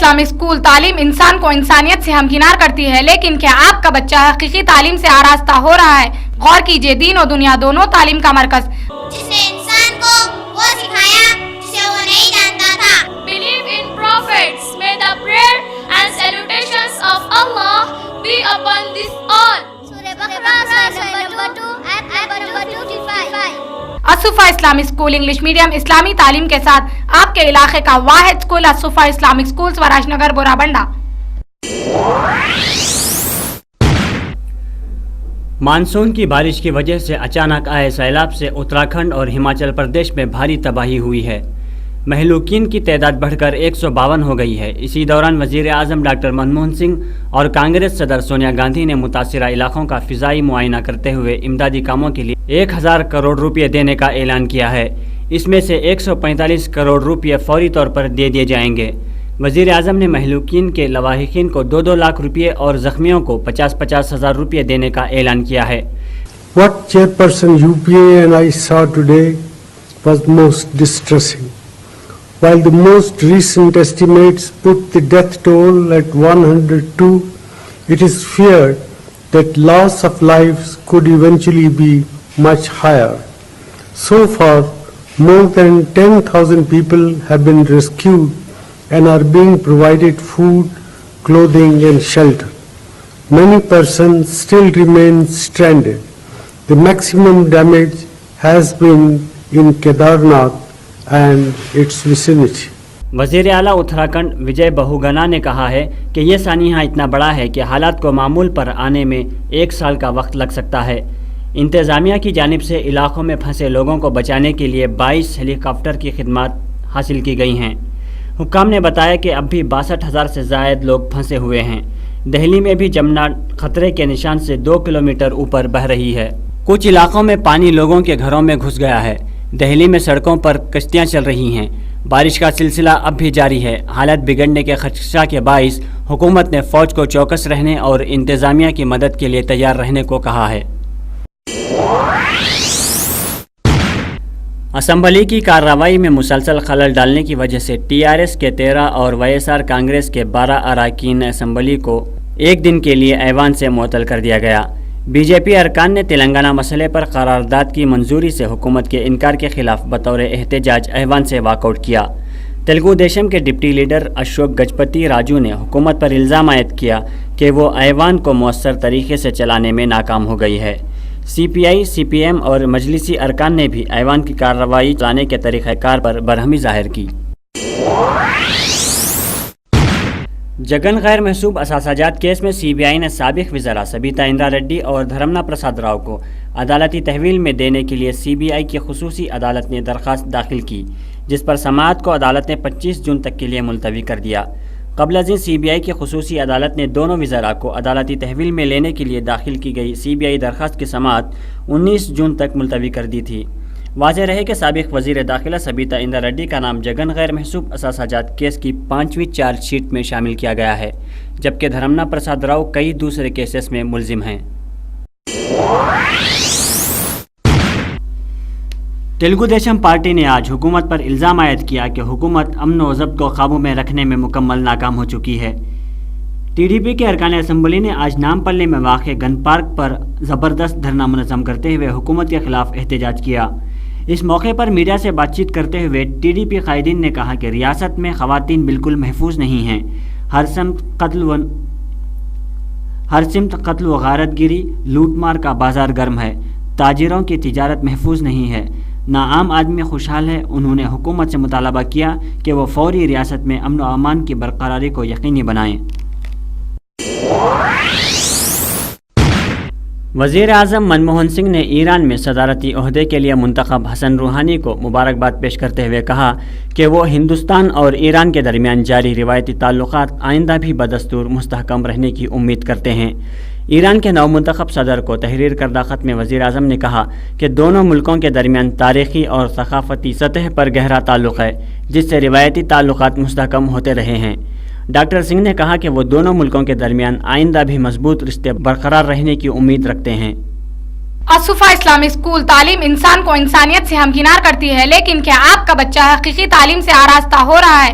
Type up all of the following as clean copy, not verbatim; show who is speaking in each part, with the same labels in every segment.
Speaker 1: Islamic school تعلیم انسان کو انسانیت سے ہمکنار کرتی ہے، لیکن کیا آپ کا بچہ حقیقی تعلیم سے آراستہ ہو رہا ہے؟ غور کیجیے، دین و دنیا دونوں تعلیم کا مرکز،
Speaker 2: جسے انسان کو وہ سکھایا جسے وہ نہیں جانتا تھا۔
Speaker 3: Believe in prophets. May the prayer and salutations of Allah be upon this all.
Speaker 2: سورہ بقرہ نمبر 2 آیت number 25۔
Speaker 1: Al Safa Islamic school English medium اسلامی تعلیم کے ساتھ آپ کے علاقے کا واحد school Al Safa Islamic school Swaraj Nagar Bora Banda.
Speaker 4: Monsoon کی بارش کی وجہ سے اچانک آئے سیلاب سے اتراکھنڈ اور ہماچل پردیش میں بھاری تباہی ہوئی ہے۔ مہلوکین کی تعداد بڑھ کر 152 ہو گئی ہے۔ اسی دوران وزیر اعظم ڈاکٹر منموہن سنگھ اور کانگریس صدر سونیا گاندھی نے متاثرہ علاقوں کا فضائی معائنہ کرتے ہوئے امدادی کاموں کے لیے 1000 کروڑ روپے دینے کا اعلان کیا ہے۔ اس میں سے 145 کروڑ روپے فوری طور پر دے دیے جائیں گے۔ وزیر اعظم نے مہلوکین کے لواحقین کو 2 لاکھ روپے اور زخمیوں کو 50 ہزار روپے دینے کا اعلان کیا ہے۔
Speaker 5: What Chairperson UPA and I saw today was most distressing. While the most recent estimates put the death toll at 102, it is feared that loss of lives could eventually be much higher. So far, more than 10,000 people have been rescued and are being provided food, clothing and shelter. Many persons still remain stranded. The maximum damage has been in Kedarnath and its vicinity.
Speaker 4: وزیر اعلیٰ اتراکھنڈ وجے بہوگنا نے کہا ہے کہ یہ سانحہ اتنا بڑا ہے کہ حالات کو معمول پر آنے میں 1 سال کا وقت لگ سکتا ہے۔ انتظامیہ کی جانب سے علاقوں میں پھنسے لوگوں کو بچانے کے لیے 22 ہیلی کاپٹر کی خدمات حاصل کی گئی ہیں۔ حکام نے بتایا کہ اب بھی 62,000 سے زائد لوگ پھنسے ہوئے ہیں۔ دہلی میں بھی جمنا خطرے کے نشان سے 2 کلومیٹر اوپر بہہ رہی ہے۔ کچھ علاقوں میں پانی لوگوں کے گھروں میں گھس گیا ہے۔ دہلی میں سڑکوں پر کشتیاں چل رہی ہیں۔ بارش کا سلسلہ اب بھی جاری ہے۔ حالت بگڑنے کے خدشہ کے باعث حکومت نے فوج کو چوکس رہنے اور انتظامیہ کی مدد کے لیے تیار رہنے کو کہا ہے۔ اسمبلی کی کارروائی میں مسلسل خلل ڈالنے کی وجہ سے TRS کے 13 اور YSR کانگریس کے 12 اراکین اسمبلی کو 1 دن کے لیے ایوان سے معطل کر دیا گیا۔ BJP ارکان نے تلنگانہ مسئلے پر قرارداد کی منظوری سے حکومت کے انکار کے خلاف بطور احتجاج ایوان سے واک آؤٹ کیا۔ تلگو دیشم کے ڈپٹی لیڈر اشوک گجپتی راجو نے حکومت پر الزام عائد کیا کہ وہ ایوان کو مؤثر طریقے سے چلانے میں ناکام ہو گئی ہے۔ CPI، CPM اور مجلسی ارکان نے بھی ایوان کی کارروائی چلانے کے طریقہ کار پر برہمی ظاہر کی۔ جگن غیر محسوب اثاثہ جات کیس میں CBI نے سابق وزراء سبیتا اندرا ریڈی اور دھرمنا پرساد راؤ کو عدالتی تحویل میں دینے کے لیے CBI کی خصوصی عدالت نے درخواست داخل کی، جس پر سماعت کو عدالت نے 25 جون تک کے لیے ملتوی کر دیا۔ قبل ازیں CBI کی خصوصی عدالت نے دونوں وزراء کو عدالتی تحویل میں لینے کے لیے داخل کی گئی CBI درخواست کی سماعت 19 جون تک ملتوی کر دی تھی۔ واضح رہے کہ سابق وزیر داخلہ سبیتا اندرا ریڈی کا نام جگن غیر محسوب اثاثہ جات کیس کی 5ویں چارج شیٹ میں شامل کیا گیا ہے، جبکہ دھرمنا پرساد راؤ کئی دوسرے کیسز میں ملزم ہیں۔ تلگو دیشم پارٹی نے آج حکومت پر الزام عائد کیا کہ حکومت امن و ضبط کو قابو میں رکھنے میں مکمل ناکام ہو چکی ہے۔ TDP کے ارکان اسمبلی نے آج نامپلی میں واقع گن پارک پر زبردست دھرنا منظم کرتے ہوئے حکومت کے خلاف احتجاج کیا۔ اس موقع پر میڈیا سے بات چیت کرتے ہوئے TDP قائدین نے کہا کہ ریاست میں خواتین بالکل محفوظ نہیں ہیں۔ ہر سمت قتل و غارت گری، لوٹ مار کا بازار گرم ہے۔ تاجروں کی تجارت محفوظ نہیں ہے، نہ عام آدمی خوشحال ہے۔ انہوں نے حکومت سے مطالبہ کیا کہ وہ فوری ریاست میں امن و امان کی برقراری کو یقینی بنائیں۔ وزیر اعظم منموہن سنگھ نے ایران میں صدارتی عہدے کے لیے منتخب حسن روحانی کو مبارکباد پیش کرتے ہوئے کہا کہ وہ ہندوستان اور ایران کے درمیان جاری روایتی تعلقات آئندہ بھی بدستور مستحکم رہنے کی امید کرتے ہیں۔ ایران کے نو منتخب صدر کو تحریر کردہ خط میں وزیر اعظم نے کہا کہ دونوں ملکوں کے درمیان تاریخی اور ثقافتی سطح پر گہرا تعلق ہے، جس سے روایتی تعلقات مستحکم ہوتے رہے ہیں۔ ڈاکٹر سنگھ نے کہا کہ وہ دونوں ملکوں کے درمیان آئندہ بھی مضبوط رشتے برقرار رہنے کی امید رکھتے ہیں۔
Speaker 1: الصفا اسلامک اسکول تعلیم انسان کو انسانیت سے ہمکنار کرتی ہے، لیکن کیا آپ کا بچہ حقیقی تعلیم سے آراستہ ہو رہا ہے؟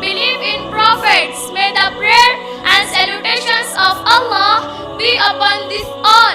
Speaker 3: Believe in prophets. May the prayer and salutations of Allah be upon this all.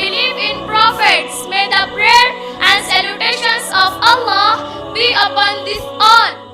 Speaker 3: Believe in prophets. May the prayer and salutations of Allah be upon this all.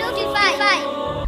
Speaker 2: 255।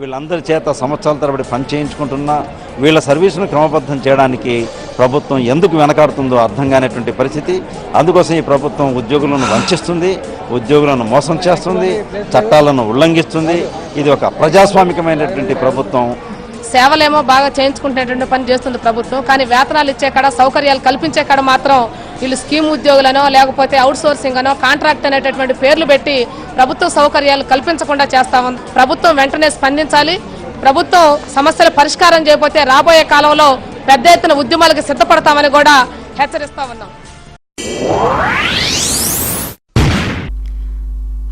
Speaker 6: వీళ్ళందరి చేత సంవత్సరాల తరబడి పని చేయించుకుంటున్నా వీళ్ళ సర్వీసును క్రమబద్ధం చేయడానికి ప్రభుత్వం ఎందుకు వెనకాడుతుందో అర్థం కానిటువంటి పరిస్థితి। అందుకోసం ఈ ప్రభుత్వం ఉద్యోగులను వంచిస్తుంది, ఉద్యోగులను మోసం చేస్తుంది, చట్టాలను ఉల్లంఘిస్తుంది। ఇది ఒక ప్రజాస్వామికమైనటువంటి ప్రభుత్వం।
Speaker 7: సేవలేమో బాగా చేయించుకుంటున్నటువంటి పని చేస్తుంది ప్రభుత్వం, కానీ వేతనాలు ఇచ్చే కాడ సౌకర్యాలు కల్పించే కాడ మాత్రం వీళ్ళు స్కీమ్ ఉద్యోగులనో లేకపోతే అవుట్ సోర్సింగ్ అనో కాంట్రాక్ట్ అనేటటువంటి పేర్లు పెట్టి ప్రభుత్వ సౌకర్యాలు కల్పించకుండా చేస్తా ఉంది। ప్రభుత్వం వెంటనే స్పందించాలి। ప్రభుత్వం సమస్యల పరిష్కారం చేయకపోతే రాబోయే కాలంలో పెద్ద ఎత్తున ఉద్యమాలకు సిద్ధపడతామని కూడా హెచ్చరిస్తా ఉన్నాం।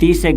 Speaker 4: 30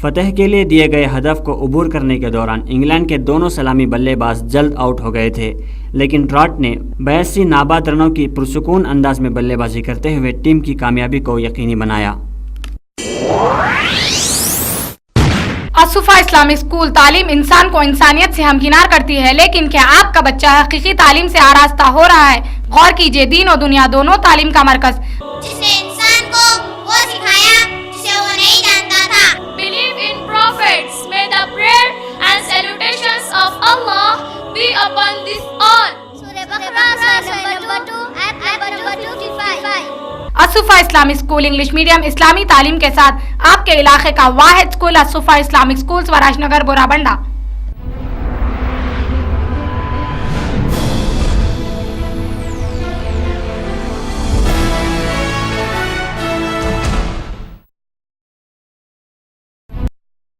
Speaker 4: فتح کے لیے دیے گئے ہدف کو عبور کرنے کے دوران انگلینڈ کے دونوں سلامی بلے باز جلد آؤٹ ہو گئے تھے، لیکن ٹراٹ نے 82 ناباد رنوں کی پرسکون انداز میں بلے بازی کرتے ہوئے ٹیم کی کامیابی کو یقینی بنایا۔
Speaker 1: الصفا اسلامک اسکول تعلیم انسان کو انسانیت سے ہمکنار کرتی ہے، لیکن کیا آپ کا بچہ حقیقی تعلیم سے آراستہ ہو رہا ہے؟ غور کیجیے، دین و دنیا دونوں تعلیم کا مرکز،
Speaker 2: جس نے انسان کو وہ سکھایا جسے وہ نہیں جانتا تھا۔
Speaker 3: Believe in prophets. May the prayer and salutations of Allah be upon this all.
Speaker 2: سورہ بقرہ نمبر 2 آیت number 255۔
Speaker 1: Al Safa Islamic school English medium اسلامی تعلیم کے ساتھ آپ کے علاقے کا واحد اسکول الصفا اسلامک اسکولز وراج نگر بورا بنڈا۔